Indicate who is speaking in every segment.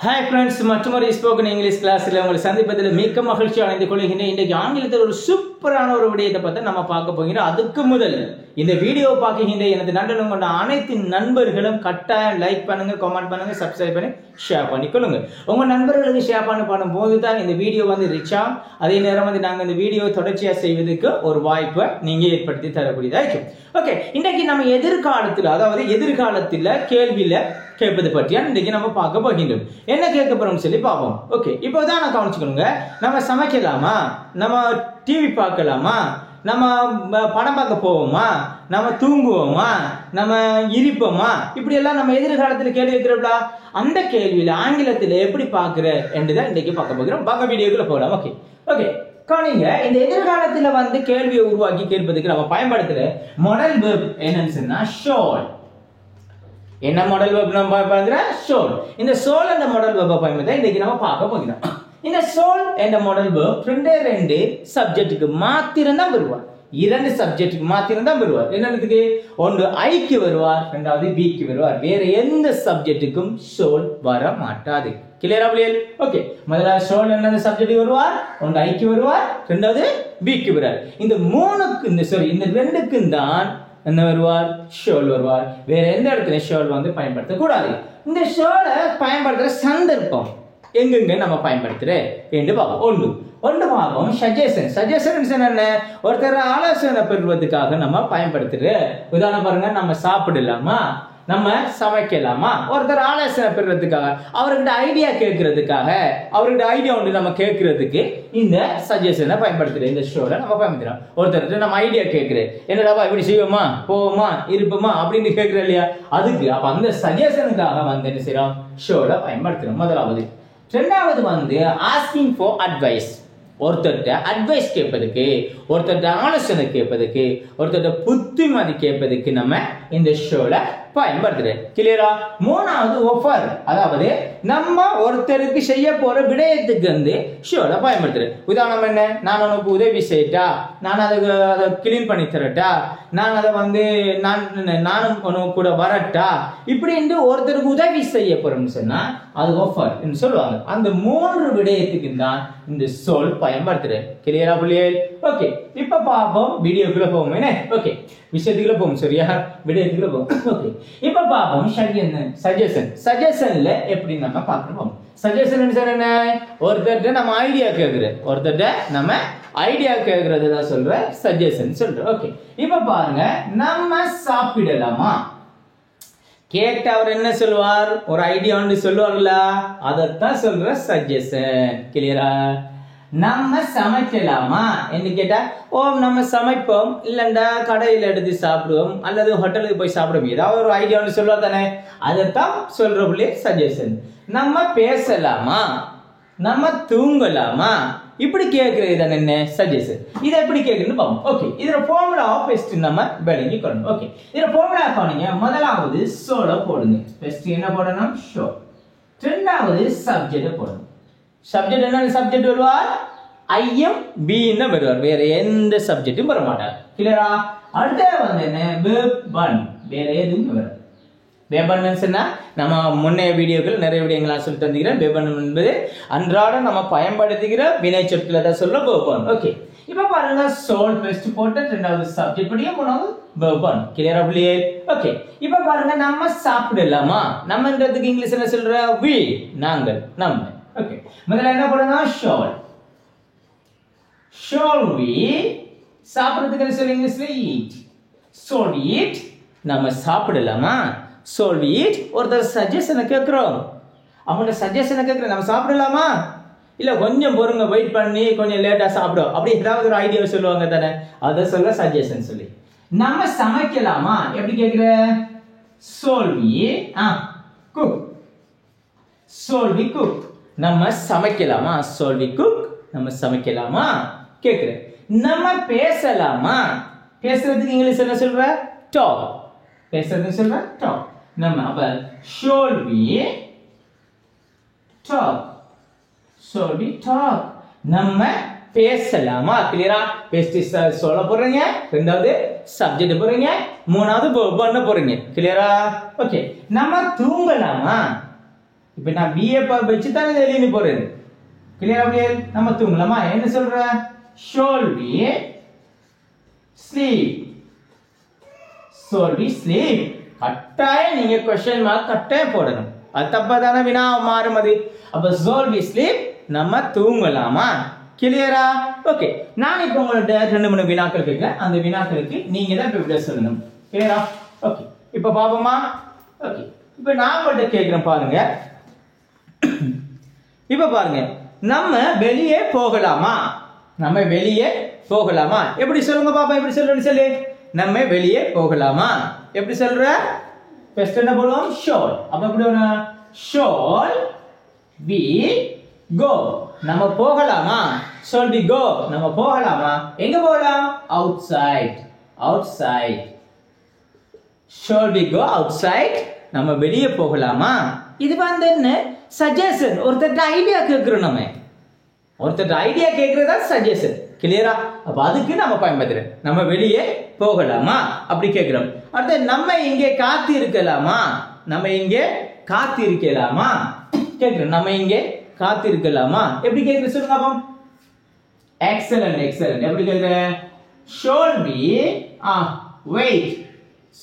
Speaker 1: Hi friends, மற்றொரு spoken English கிளாஸ்ல உங்களை சந்திப்பதில் மிக்க மகிழ்ச்சி அடைந்து கொள்கிறேன். இன்றைக்கு ஆங்கிலத்தில் ஒரு சூப்பரான ஒரு விடயத்தை பற்றி நம்ம பார்க்க போகிறோம். அதுக்கு முதல் இந்த வீடியோ பார்க்கின்ற எனது நண்பர்களும் கொண்ட அனைத்து நண்பர்களும் கட்டாயம் லைக் பண்ணுங்க, கமெண்ட் பண்ணுங்க, சப்ஸ்கிரைப் பண்ணி ஷேர் பண்ணிக்கொள்ளுங்க. உங்க நண்பர்களுக்கு ஷேர் பண்ணும்போது தான் இந்த வீடியோ வந்து ரிச் ஆகும். அதே நேரம் வந்து நாங்கள் இந்த வீடியோ தொடர்ச்சியாக செய்வதற்கு ஒரு வாய்ப்பை நீங்க ஏற்படுத்தி தரக்கூடியதா இருக்கும். ஓகே, இன்றைக்கு நம்ம எதிர்காலத்தில் கேள்வியில கேட்பது பற்றியா இன்றைக்கு நம்ம பார்க்க போகின்றோம். என்ன கேட்க போறோம் சொல்லி பார்ப்போம். ஓகே, இப்போதான் நான் கவனிச்சுக்கணுங்க. நம்ம சமைக்கலாமா, நம்ம டிவி பார்க்கலாமா, நம்ம படம் பார்க்க போவோமா, நம்ம தூங்குவோமா, நம்ம இருப்போமா, இப்படி எல்லாம் நம்ம எதிர்காலத்தில் கேள்வி கேட்கிறோம்ல. அந்த கேள்வியில ஆங்கிலத்தில் எப்படி பார்க்கிற என்றுதான் இன்றைக்கு பார்க்க போகிறோம். பார்க்க வீடியோக்குள்ள போகலாம். ஓகே ஓகே கவனிங்க. இந்த எதிர்காலத்துல வந்து கேள்வியை உருவாக்கி கேட்பதுக்கு நம்ம பயன்படுத்துற மாடல் வெர்ப் என்னன்னு சொன்னா ஷோல். என்ன மாடல் வெர்ப் நம்ம பயன்படுத்துற ஷோல். இந்த ஷோல் என்ற மாடல் வெர்பை பயன்படுத்த இன்னைக்கு நம்ம பார்க்க போகிறோம். இந்த ஷோல் என்ற மாடல் வெர்ப் ரெண்டு சப்ஜெக்ட்டுக்கு மாத்திரம் தான் வருவார். இரண்டு சப்ஜெக்ட்டுக்கு மாத்திரம் தான் வருவார். என்னதுக்கு? ஒன்று ஐக்கு வருவார், இரண்டாவது பிக்கு வருவார். வேற எந்த சப்ஜெக்ட்டுக்கும் ஷோல் வர மாட்டாது. கிளியரா பிள்ளைகள்? ஓகே, முதல்ல ஷோல் என்ன சப்ஜெக்ட் வருவார், ஒன்று ஐக்கு வருவார், இரண்டாவது பிக்கு வருவார். இந்த ரெண்டுக்கும் தான் என்ன வருவார்? ஷோல் வருவார். வேற எந்த இடத்துல ஷோல் வந்து பயன்படுத்தக்கூடாது. இந்த ஷோலை பயன்படுத்துற சந்தர்ப்பம் எங்கெங்க நம்ம பயன்படுத்துற என்று பார்ப்போம். ஒன்று பார்ப்போம் சஜஷன் என்ன? ஒருத்தர் ஆலோசனை பெறுவதற்காக நம்ம பயன்படுத்துற. உதாரணம் பாருங்க, நம்ம சாப்பிடலாமா, நம்ம சமைக்கலாமா, ஒருத்தர் ஆலோசனை பெறுறதுக்காக, அவர்கிட்ட ஐடியா கேட்கறதுக்காக, அவர்கிட்ட ஐடியா ஒன்று நம்ம கேட்கறதுக்கு இந்த சஜஷனை பயன்படுத்துறோம். இந்த ஷோல நம்ம பயன்படுத்துறோம். ஒருத்தர் நம்ம ஐடியா கேட்கிறேன், என்னடாப்பா இப்படி செய்வோமா, போவோமா, இருப்போமா அப்படின்னு கேட்கிறோம் இல்லையா, அதுக்கு அப்ப அந்த சஜஷனுக்காக வந்து என்ன செய்யறோம்? ஷோல பயன்படுத்துறோம். முதலாவது. ரெண்டாவது வந்து ஆஸ்கிங் ஃபார் அட்வைஸ். ஒருத்தர்கிட்ட அட்வைஸ் கேட்பதுக்கு, ஒருத்தர்கிட்ட ஆலோசனை கேட்பதுக்கு, ஒருத்தர்கிட்ட புத்திமதி கேட்பதுக்கு நம்ம இந்த ஷோல பயன்படுத்துறேன். கிளியரா? மூணாவது ஆஃபர், அதாவது நம்ம ஒருத்தருக்கு செய்ய போற விடயத்துக்கு வந்து ஷோல பயன்படுத்துறேன். உதாரணம் என்ன? நான் உனக்கு உதவி செய்யட்டா, நான் அதை கிளீன் பண்ணி தரட்டா, நான் அதை வந்து நானும் உனக்கு கூட வரட்டா, இப்படின்னு ஒருத்தருக்கு உதவி செய்ய போறோம்னு சொன்னா அது ஆஃபர் சொல்லுவாங்க. அந்த மூன்று விடயத்துக்கு தான் இந்த சொல் பயன்படுத்துறேன். கிளியரா பிள்ளைகள்? ஓகே, இப்ப பாப்போம், வீடியோக்குள்ள போவோம். என்ன? ஓகே, விஷயத்துக்குள்ள போவோம். சரியா? விடயத்துக்குள்ள போவோம். ஓகே, இப்ப பாப்போம் சஜஷன்ல எப்படி நம்ம பார்க்கணும். சஜஷன் என்ன? ஒருத்தர்கிட்ட நம்ம ஐடியா கேட்கிறோம், ஒருத்தர்கிட்ட நம்ம ஐடியா கேட்கறது தான் சொல்ற சஜஷன் சொல்றோம். ஓகே, இப்ப பாருங்க, நம்ம சாப்பிடலாமா கேட்ட அவர் என்ன சொல்லுவார்? ஒரு ஐடியா ஒன்று சொல்லுவார்ல, அதத்தான் சொல்ற சஜஷன். கிளியரா? நம்ம சமைக்கலாமா என்று கேட்டா, ஓ நம்ம சமைப்போம், இல்லண்டா கடையில் எடுத்து சாப்பிடுவோம், அல்லது ஹோட்டலுக்கு போய் சாப்பிடுவோம், ஏதாவது ஒரு ஐடியா ஒன்று சொல்லுவா தானே, அதைத்தான் சொல்ற சஜஷன். நம்ம பேசலாமா, நம்ம தூங்கலாமா, இப்படி கேட்கறது தானே என்ன சஜஷன். இதை எப்படி கேட்கணும்னு பார்ப்போம். ஓகே, இதுல ஃபார்முலா பெஸ்ட் நம்ம விளங்கி கொள்ளணும். ஓகே, இதுல ஃபார்முலா பாருங்க. முதலாவது ஷோல போடுங்க. பெஸ்ட் என்ன போடணும்? ஷோ. ரெண்டாவது சப்ஜெக்ட் போடணும். சப்ஜெக்ட் என்ன சப்ஜெக்ட் வருவார்? ஐஎம் பி தான் வருவார். வேற எந்த சப்ஜெக்டும் வர மாட்டார். கிளியரா? அடுத்த வந்து என்ன? Verb one. வேற எதுவும் வராது. வேபன் நம்ம முன்னைய வீடியோக்கள் நிறைய விடயங்களா சொல்லி தந்துக்கிறேன். வேபன் என்பது அன்றாட நம்ம பயன்படுத்துகிற வினை சொற்களை தான் சொல்ல வேபன். ஓகே, இப்ப பாருங்க, சோல் பெஸ்ட் போட்டு ரெண்டாவது சப்ஜெக்ட் படிக்க, மூணாவது வேபன். கிளியரா பிள்ளையே? ஓகே, இப்ப பாருங்க, நம்ம சாப்பிடலாமா, நம்மன்றதுக்கு இங்கிலீஷ்ல என்ன சொல்ற? we, நாங்கள், நம்ம. ஓகே, முதல்ல என்ன போடணும்? ஷால். shall we, சாப்பிடுறதுக்கு என்ன சொல்ல இங்கிலீஷ்ல? eat. shall we eat, நம்ம சாப்பிடலாமா. shall we eat, ஒருத்தர் சஜஷனை கேட்கிறோம், அவங்க சஜஷனை கேட்கிறோம், நம்ம சாப்பிடலாமா, இல்ல கொஞ்சம் பொறுங்க, வெயிட் பண்ணி கொஞ்சம் லேட்டா சாப்பிடும், அப்படி ஏதாவது ஒரு ஐடியா சொல்லுவாங்க தானே, அதை சொல்ல சஜஷன் சொல்லி. நம்ம சமைக்கலாமா எப்படி கேட்கிற? shall we cook. shall we cook, நம்ம சமைக்கலாமா. shall we cook, நம்ம சமைக்கலாமா கேக்குற. நம்ம பேசலாமா, பேசுறதுக்கு இங்கிலீஷ் என்ன சொல்ற? talk. பேசுறதுக்கு சொல்ற talk. நம்ம அப்ப shall we talk, shall we talk, நம்ம பேசலாமா. கிளியரா? பெஸ்ட் சொல்ல போறீங்க, ரெண்டாவது சப்ஜெக்ட் போறீங்க, மூணாவது பண்ண போறீங்க. கிளியரா? ஓகே, நம்ம தூங்கலாமா, இப்போ நான் பிஏ வச்சு தான் இதை எழுதி போறேன். கிளியர்? அப்படியே நம்ம தூங்கலாமா? என்ன சொல்ற? shall we sleep. shall we sleep. கட்டாயம் நீங்க क्वेश्चन மார்க் கட்டாயம் போடணும். அது தப்பாதான வினா மாறும் அது. அப்ப shall we sleep நம்ம தூங்கலாமா? கிளியரா? ஓகே. நான் இப்போ உங்கள்ட்ட 2-3 வினாக்கள் கேட்கிறேன். அந்த வினாக்களுக்கு நீங்க தான் விடை சொல்லணும். கிளியரா? ஓகே. இப்போ பாப்போமா? ஓகே. இப்போ நான் உங்கள்ட்ட கேக்குறேன் பாருங்க. இப்போ பாருங்க. நம்ம வெளியே போகலாமா? நம்ம வெளியே போகலாமா? எப்படி சொல்லுங்க பாப்பா, எப்படி சொல்றேன்னு சொல்லு. நம்ம வெளியே போகலாமா? எப்படி சொல்ற? ஃபர்ஸ்ட் என்ன போடுவோம்? shall. அப்ப எப்படி வரும்? shall we go. நம்ம போகலாமா? shall we go. நம்ம போகலாமா? எங்க போகலாம்? outside. outside. shall we go outside. நம்ம வெளியே போகலாமா? இது வந்து என்ன? சஜஷன். ஒருத்தர் ஐடியா கேக்குறோம். நம்ம ஒருத்தர் ஐடியா கேக்குறதா சஜஷன். கிளியரா? அப்ப அதுக்கு நம்ம பயன்படுத்துறோம். நம்ம வெளியே போகலாமா அப்படி கேக்குறோம். அடுத்து நம்ம இங்கே காத்து இருக்கலாமா? நம்ம இங்கே காத்து இருக்கலாமா கேக்குறோம். நம்ம இங்கே காத்து இருக்கலாமா எப்படி கேக்குற சொல்லுங்க பாப்போம். Excellent excellent. எப்படி கேக்குற? shall we wait.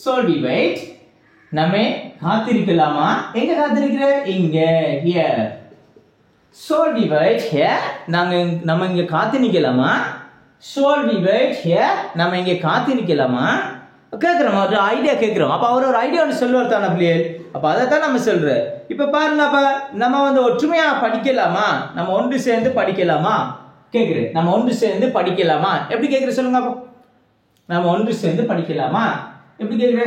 Speaker 1: shall we wait. நம்ம காத்திருக்கலாமா? எங்க காத்திருக்கிற? இங்க, here. shall we wait here. நம்ம இங்க காத்து நிக்கலாமா? shall we wait here. நம்ம இங்க காத்து நிக்கலாமா கேக்குறோம். ஒரு ஐடியா கேக்குறோம். அப்ப அவர் ஒரு ஐடியா ஒன்று சொல்லுவார் தானே பிள்ளைகள். அப்ப அதைத்தான் நம்ம சொல்றோம். இப்ப பாருங்க, அப்ப நம்ம வந்து ஒற்றுமையா படிக்கலாமா? நம்ம ஒன்று சேர்ந்து படிக்கலாமா கேக்குறேன். நம்ம ஒன்று சேர்ந்து படிக்கலாமா எப்படி கேக்குற சொல்லுங்க அப்ப. நம்ம ஒன்று சேர்ந்து படிக்கலாமா எப்படி கேக்குற?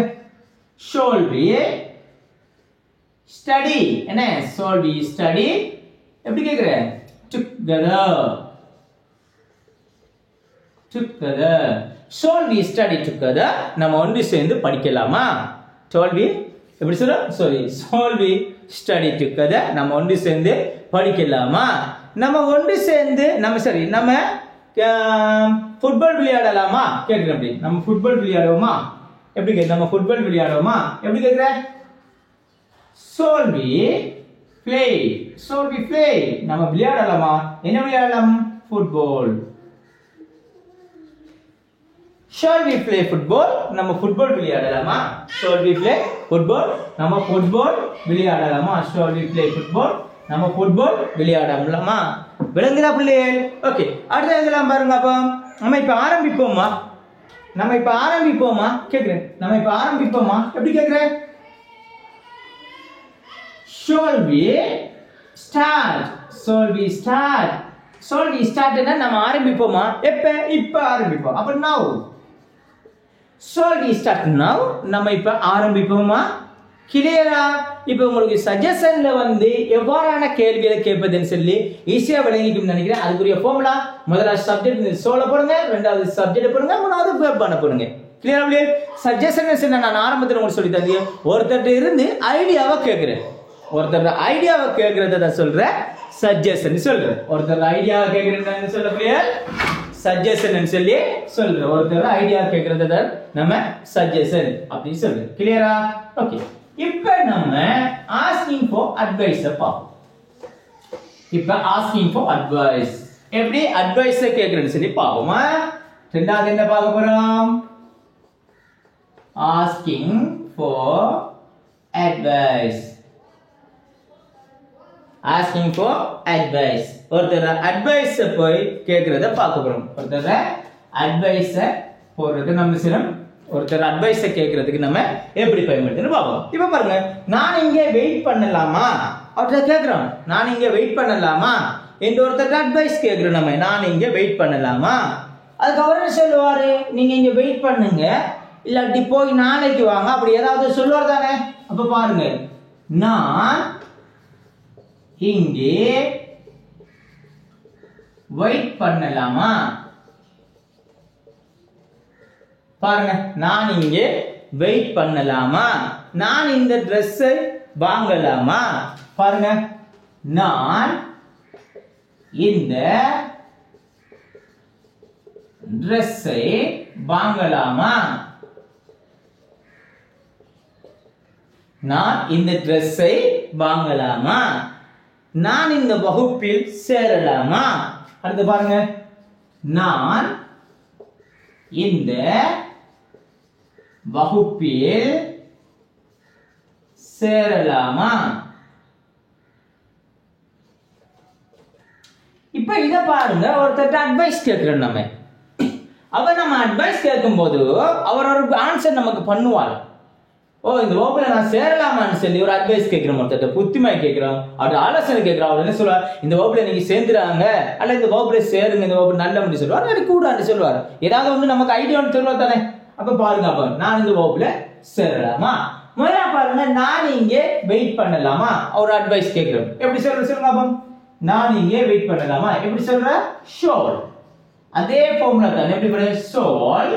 Speaker 1: shall we study. என்ன? shall we study எப்படி கேக்குற? together. together. shall we study together. நம்ம ஒன்று சேர்ந்து படிக்கலாமா? shall we எப்படி சொல்ற? sorry, shall we study together. நம்ம ஒன்று சேர்ந்து படிக்கலாமா? நம்ம ஒன்று சேர்ந்து நம்ம ஃபுட்பால் விளையாடலாமா கேக்குறேன். அப்படி நம்ம ஃபுட்பால் விளையாடுவோமா எப்படி கேக்குற? நம்ம ஃபுட்பால் விளையாடுவோமா எப்படி கேக்குற? shall we play. shall we play. நம்ம விளையாடலாமா? என்ன விளையாடலாம்? Football. shall we play football. நம்ம ஃபுட்பால் விளையாடலாமா? shall we play football. நம்ம ஃபுட்பால் விளையாடலாமா? shall we play football. நம்ம ஃபுட்பால் விளையாடலாமா? விளங்குதா பிள்ளைகள்? ஓகே. அடுத்து இதெல்லாம் பாருங்க. அப்ப நம்ம இப்ப ஆரம்பிப்போமா? நம்ம இப்ப ஆரம்பிப்போமா கேக்குறேன். நம்ம இப்ப ஆரம்பிப்போமா எப்படி கேக்குற? shall we start. shall we start. shall we start னா நம்ம ஆரம்பிப்போமா? எப்ப? இப்ப ஆரம்பிப்போம். அப்ப now. shall we start now. நம்ம இப்ப ஆரம்பிப்போமா? கிளியரா? இப்ப உங்களுக்கு சஜஷன்ல வந்து எவ்வாறான கேள்விகளை கேட்பதுன்னு சொல்லி ஈஸியா விளங்கிக்கும் நினைக்கிறேன். அதுக்குரிய ஃபார்முலா முதல்ல சப்ஜெக்ட் சோல போடுங்க, ரெண்டாவது சப்ஜெக்ட் போடுங்க, மூணாவது வெர்ப் பண்ண போடுங்க. கிளியரா? அப்படியே சஜஷன் நான் ஆரம்பத்தில் உங்களுக்கு சொல்லி தந்தேன். ஒருத்தர் இருந்து ஐடியாவை கேட்கிறேன். ஒருத்தர் ஐடியாவை கேட்கறத சொல்ற சஜஷன் சொல்றேன். ஒருத்தர் ஐடியாவை கேட்கறேன்னு சொல்ல சஜஷன் சொல்லி சொல்றேன். ஒருத்தர் ஐடியா கேட்கறத நம்ம சஜஷன் அப்படின்னு சொல்றேன். கிளியரா? ஓகே. இப்ப நம்ம ஆஸ்கிங் ஃபார் அட்வைஸ் பார்ப்போம். இப்ப ஆஸ்கிங் ஃபார் அட்வைஸ் எப்படி அட்வைஸ் கேட்கறேன்னு சொல்லி பார்ப்போமா? ரெண்டாவது என்ன பார்க்க போறோம்? Asking for advice. asking for advice. ஒருத்தர் அட்வைஸ் போய் கேக்குறத பார்க்க போறோம். ஒருத்தர் அட்வைஸ் போறது நம்ம சிலம். ஒருத்தர் அட்வைஸ் கேக்குறதுக்கு நம்ம எப்படி பயன்படுத்துன்னு பார்ப்போம். இப்ப பாருங்க, நான் இங்க வெயிட் பண்ணலாமா அவர்கிட்ட கேக்குறோம். நான் இங்க வெயிட் பண்ணலாமா என்று ஒருத்தர் அட்வைஸ் கேக்குறோம். நம்ம நான் இங்க வெயிட் பண்ணலாமா. அதுக்கு அவர் சொல்லுவாரு, நீங்க இங்க வெயிட் பண்ணுங்க, இல்லாட்டி போய் நாளைக்கு வாங்க, அப்படி ஏதாவது சொல்லுவார் தானே. அப்ப பாருங்க, நான் இங்கே வெயிட் பண்ணலாமா. பாருங்க, நான் இங்கே வெயிட் பண்ணலாமா. நான் இந்த ட்ரெஸ்ஸை வாங்கலாமா. பாருங்க, நான் இந்த ட்ரெஸ்ஸை வாங்கலாமா. நான் இந்த ட்ரெஸ்ஸை வாங்கலாமா, நான் இந்த வகுப்பில் சேரலாமா. அடுத்து பாருங்க, நான் இந்த வகுப்பில் சேரலாமா. இப்ப இத பாருங்க, ஒருத்தர் அட்வைஸ் கேட்கிறோம் நம்ம. அவர் நம்ம அட்வைஸ் கேட்கும் போது அவர் ஒரு ஆன்சர் நமக்கு பண்ணுவார். ஓ இந்த வகுப்புல நான் சேரலாமான்னு சொல்லி ஒரு அட்வைஸ் கேட்கிறோம், ஒருத்தர் புத்திமாய் கேட்கிறோம், அவர் ஆலோசனை கேட்கிறோம். அவர் என்ன சொல்லுவார், இந்த வகுப்புல நீங்க சேர்ந்துறாங்க அல்ல இந்த வகுப்புல சேருங்க, இந்த வகுப்பு நல்ல முடியும் சொல்லுவார், அது கூடாது சொல்லுவார். ஏதாவது வந்து நமக்கு ஐடியா ஒன்று தருவா தானே. அப்ப பாருங்க, அப்ப நான் இந்த வகுப்புல சேரலாமா. முதல்ல பாருங்க, நான் இங்கே வெயிட் பண்ணலாமா ஒரு அட்வைஸ் கேட்கிறோம். எப்படி சொல்லுங்க அப்ப, நான் இங்கே வெயிட் பண்ணலாமா எப்படி சொல்ற, ஷோல். அதே ஃபார்முலா தான், எப்படி பண்ணுங்க, ஷோல்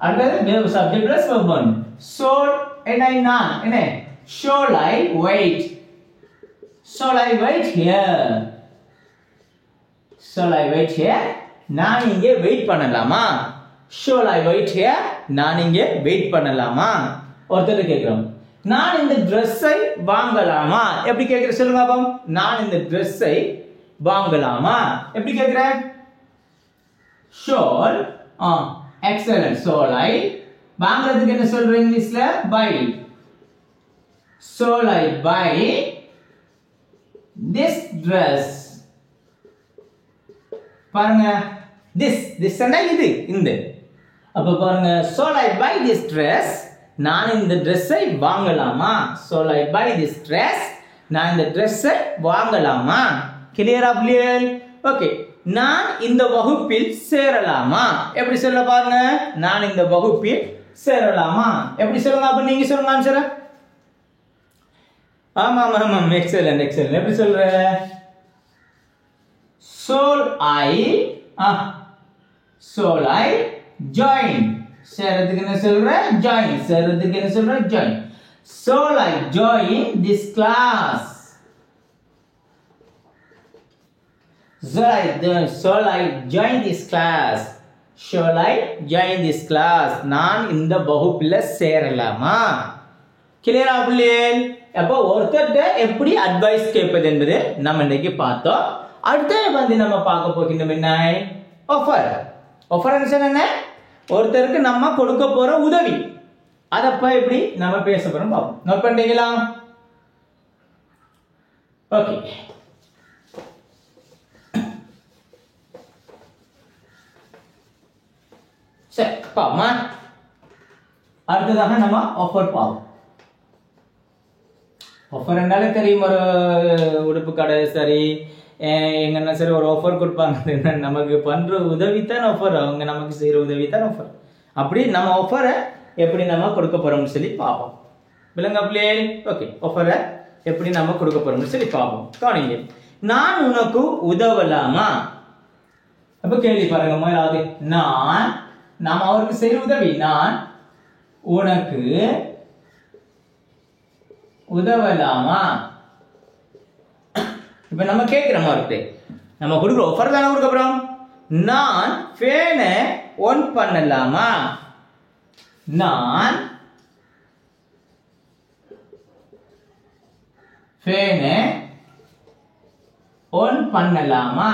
Speaker 1: அடுத்து சப்ஜெக்ட் பிளஸ் verb 1. ஷோல் நான் என்ன, shall I wait, shall I wait here, shall I wait here. நான் இங்கே வெயிட் பண்ணலாமா, ஷோல் ஐ வெயிட் ஹியர், நான் இங்கே வெயிட் பண்ணலாமா. ஒருத்தர் கேட்கிறோம், நான் இந்த ட்ரெஸ்ஸை வாங்கலாமா எப்படி கேட்கிற சொல்லுங்க அப்போ. நான் இந்த ட்ரெஸ்ஸை வாங்கலாமா எப்படி கேட்கிறேன், ஷோல் எக்ஸலென்ட், ஷோல் ஐ வாங்குறதுக்கு என்ன சொல்ற இங்கிலீஷ்ல, buy, shall I buy this dress. பாருங்க, திஸ் இது இந்த. அப்ப பாருங்க, shall I buy this dress, நான் இந்த ட்ரெஸ்ஸை வாங்கலாமா. Shall I buy this dress, நான் இந்த ட்ரெஸ்ஸை வாங்கலாமா. கிளியரா பிள்ளைகள்? ஓகே, நான் இந்த வகுப்பில் சேரலாமா எப்படி சொல்ல பாருங்க, நான் இந்த வகுப்பில் சேரலாமா எப்படி சொல்லுங்க. அப்ப நீங்க சொல்லுங்க ஆன்சர். ஆமா ஆமா ஆமா, எக்ஸலென்ட் எக்ஸலென்ட். எப்படி சொல்ற, ஷோல் ஐ ஜாயின், சேரதுக்கு என்ன சொல்ற, ஜாயின், சேரதுக்கு என்ன சொல்ற, join. Shall I join this class, shall I join this class, shall I join this class, நான் இந்த வகுப்புல சேரலாமா. கிளியரா பிள்ளைகள்? அப்போ ஒருத்தர்ட்ட எப்படி அட்வைஸ் கேட்பது என்பது நம்ம இன்னைக்கு பார்த்தோம். அடுத்து வந்து நம்ம பார்க்க போகின்றோம் என்ன, ஆஃபர். ஆஃபர் என்ன, ஒருத்தருக்கு நம்ம கொடுக்க போற உதவி, அதப்ப எப்படி நம்ம பேச போறோம் பாப்போம். நோட் பண்றீங்களா? ஓகே, சரி பாமா. அடுத்ததாக நம்ம ஆஃபர் பாவோம். ஆஃபர் என்றாலே தெரியும், ஒரு உடுப்பு கடை சரி எங்கன்னா சரி ஒரு ஆஃபர் கொடுப்பாங்க, நமக்கு பண்ற உதவி தான் ஆஃபர், அவங்க நமக்கு செய்யற உதவி தான் ஆஃபர். அப்படி நம்ம ஆஃபரை எப்படி நம்ம கொடுக்க போறோம்னு சொல்லி பார்ப்போம். விளங்க பிள்ளைகள்? ஓகே, ஆஃபரை எப்படி நம்ம கொடுக்க போறோம்னு சொல்லி பார்ப்போம். கவனிங்க, நான் உனக்கு உதவலாமா. அப்ப கேள்வி பாருங்க, முதலாவது நாம் அவருக்கு செய்ய உதவி, நான் உனக்கு உதவலாமா. இப்ப நம்ம கேட்கிறோம் அவர்கிட்ட, நம்ம கொடுக்குறோம் ஆஃபர் தானே கொடுக்க போறோம். நான் ஃபேனை ஆன் பண்ணலாமா, நான் ஃபேனை ஆன் பண்ணலாமா.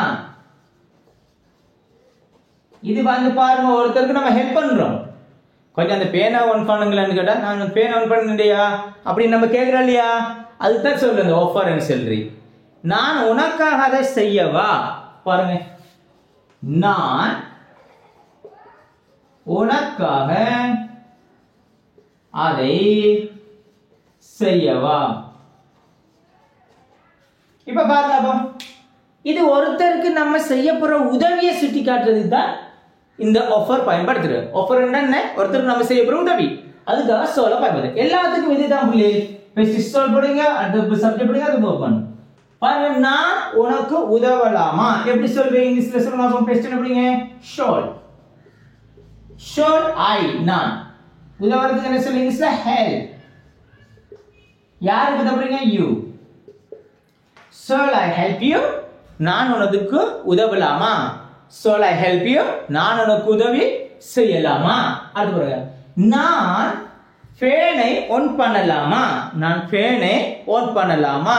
Speaker 1: இது வந்து பாருங்க, ஒருத்தருக்கு நம்ம ஹெல்ப் பண்றோம், கொஞ்சம் அந்த பேனை ஆன் பண்ணுங்களான்னு கேட்டா, நான் பேனை ஆன் பண்ணலையா அப்படின்னு நம்ம கேட்கிறோம் இல்லையா, அதுதான் சொல்லுங்க ஆஃபர் சொல்லி. நான் உனக்காக அதை செய்யவா. பாருங்க, நான் உனக்காக அதை செய்யவா. இப்ப பாருங்க, அப்போ இது ஒருத்தருக்கு நம்ம செய்ய போற உதவியை சுட்டி காட்டுறதுக்கு தான் இந்த ஆஃபர் பயன்படுத்துறது. ஆஃபர் என்ன, ஒருத்தருக்கு நம்ம செய்ய போற உதவி, அதுக்காக சொல்ல பயன்படுது. எல்லாத்துக்கும் இதுதான் பிள்ளைகள். ஃபர்ஸ்ட் சொல் போடுங்க, அடுத்து சப்ஜெக்ட் போடுங்க, அது verb 1. பாருங்க, நான் உனக்கு உதவலாமா எப்படி சொல்வீங்க இங்கிலீஷ்ல சொல்லுங்க. அப்ப ஃபர்ஸ்ட் என்ன போடுங்க, shall. shall I, நான். உதவறதுக்கு என்ன சொல்லுங்க இங்கிலீஷ்ல, help. யாருக்கு உதவுறீங்க, you. shall I help you, நான் உனக்கு உதவலாமா. shall I help you, நான் உனக்கு உதவி செய்யலாமா. அடுத்து பாருங்க, நான் ஃபேனை ஆன் பண்ணலாமா? நான் ஃபேனை ஆன் பண்ணலாமா?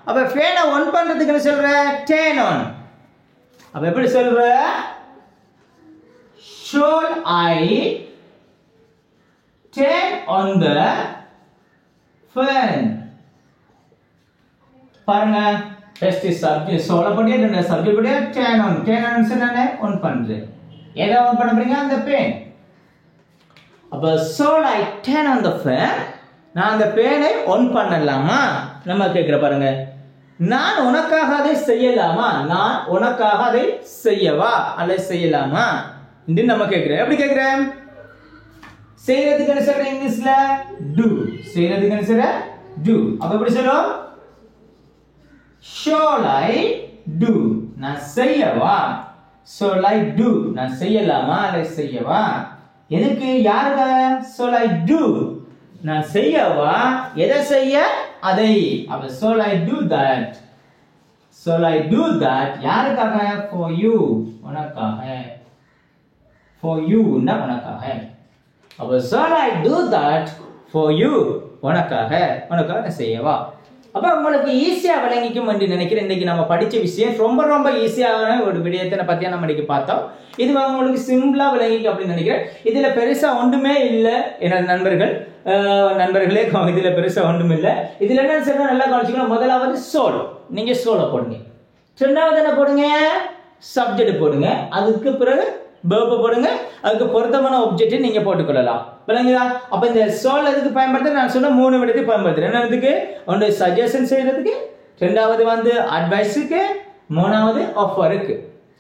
Speaker 1: அப்ப ஃபேனை ஆன் பண்றதுக்கு என்ன சொல்ற? turn on. அப்ப எப்படி சொல்ற? should I turn on the fan? பாருங்க, first subject சொல்ல போடியே ரெண்டு சப்ஜெக்ட் போடியே turn on. turn on சொன்னானே ஆன் பண்றது. எதை ஆன் பண்ண போறீங்க? அந்த ஃபேன். அப்ப should I turn on the fan? நான் அந்த ஃபேனை ஆன் பண்ணலாமா? நம்ம கேக்குற பாருங்க, நான் உனக்காக அதை செய்யலாமா? நான் உனக்காக அதை செய்யவா அல்ல செய்யலாமா என்று நம்ம கேக்குறோம். எப்படி கேக்குறேன்? செய்யறதுக்கு என்ன சொல்ற இங்கிலீஷ்ல? do. செய்யறதுக்கு என்ன சொல்ற? do. அப்ப எப்படி சொல்றோம்? shall I do? நான் செய்யவா? shall I do? நான் செய்யலாமா அல்ல செய்யவா? எதுக்கு? யாருக்க? shall I do? நான் செய்யவா? எதை செய்ய? அதை. அப்ப shall I do that? shall I do that? யாருக்காக? for you. உனக்காக. for you னா உனக்காக. அப்ப shall I do that for you? உனக்காக. உனக்காக நான் செய்யவா? அப்ப உங்களுக்கு ஈஸியா விளங்கிக்கும் என்று நினைக்கிறேன். இன்னைக்கு நம்ம படிச்ச விஷயம் ரொம்ப ரொம்ப ஈஸியான ஒரு விடயத்தை பத்தியா நம்ம இன்னைக்கு பார்த்தோம். இது உங்களுக்கு சிம்பிளா விளங்கிக்கும் அப்படின்னு நினைக்கிறேன். இதுல பெருசா ஒன்றுமே இல்லை என நண்பர்களே, இதுல பெருசா ஒன்றும் இல்லை. இதுல என்ன சொல்ற நல்லா கவனிச்சுக்கணும். முதலாவது சோல், நீங்க சோலை போடுங்க. ரெண்டாவது என்ன போடுங்க? சப்ஜெக்ட் போடுங்க. அதுக்கு பிறகு verb போடுங்க. அதுக்கு பொருத்தமான ஆப்ஜெக்ட் நீங்க போட்டுக்கொள்ளலாம். விளங்குதா? அப்ப இந்த சோல் எதுக்கு பயன்படுத்த நான் சொன்ன மூணு விடத்துக்கு பயன்படுத்துறேன். என்னதுக்கு? ஒன்று சஜஷன் செய்யறதுக்கு, ரெண்டாவது வந்து அட்வைஸுக்கு, மூணாவது ஆஃபருக்கு.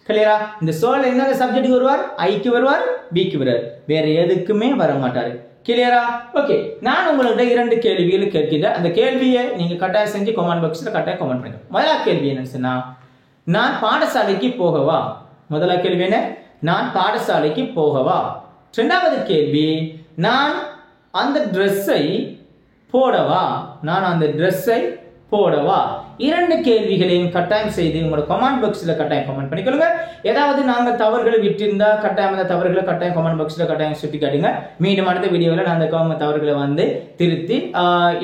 Speaker 1: கிளியரா? இந்த சோல் எந்த சப்ஜெக்ட்டுக்கு வருவார்? ஐக்கு வருவார், பிக்கு வருவார். வேற எதுக்குமே வர மாட்டாரு. கிளியரா? ஓகே, நான் உங்கள்கிட்ட 2 கேள்விகள் கேட்கிறேன். அந்த கேள்வியை நீங்க கட்டாயம் செஞ்சு கமெண்ட் பாக்ஸ்ல கட்டாயம் கமெண்ட் பண்ணுங்க. முதலாவது கேள்வி என்னன்னு சொன்னா, நான் பாடசாலைக்கு போகவா? முதலாவது கேள்வி என்ன? நான் பாடசாலைக்கு போகவா? இரண்டாவது கேள்வி, நான் அந்த ட்ரெஸ்ஸை போடவா? நான் அந்த ட்ரெஸ்ஸை போடவா? 2 கேள்விகளையும் கட்டாயம் செய்து உங்களோட கமெண்ட் பாக்ஸ்ல கட்டாயம் கமெண்ட் பண்ணிக்கொள்ளுங்க. ஏதாவது நாங்கள் தவறுகளை விட்டிருந்தா கட்டாயம் அந்த தவறுகளை கட்டாயம் கமெண்ட் பாக்ஸ்ல கட்டாயம் சுட்டி காட்டுங்க. மீண்டும் அடுத்த வீடியோவில் நான் அந்த தவறுகளை வந்து திருத்தி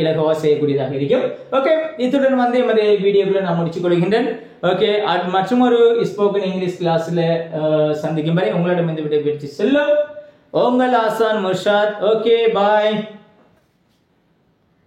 Speaker 1: இலகுவா செய்யக்கூடியதாக இருக்கும். ஓகே, இத்துடன் வந்து எமது வீடியோக்களை நான் முடிச்சுக் கொள்கின்றேன். ஓகே, மற்றும் ஒரு ஸ்போக்கன் இங்கிலீஷ் கிளாஸ்ல சந்திக்கும் வரை உங்களிடம் இந்த விடைபெற்று செல்லும் உங்கள் ஆசான் முர்ஷாத். ஓகே, பாய்.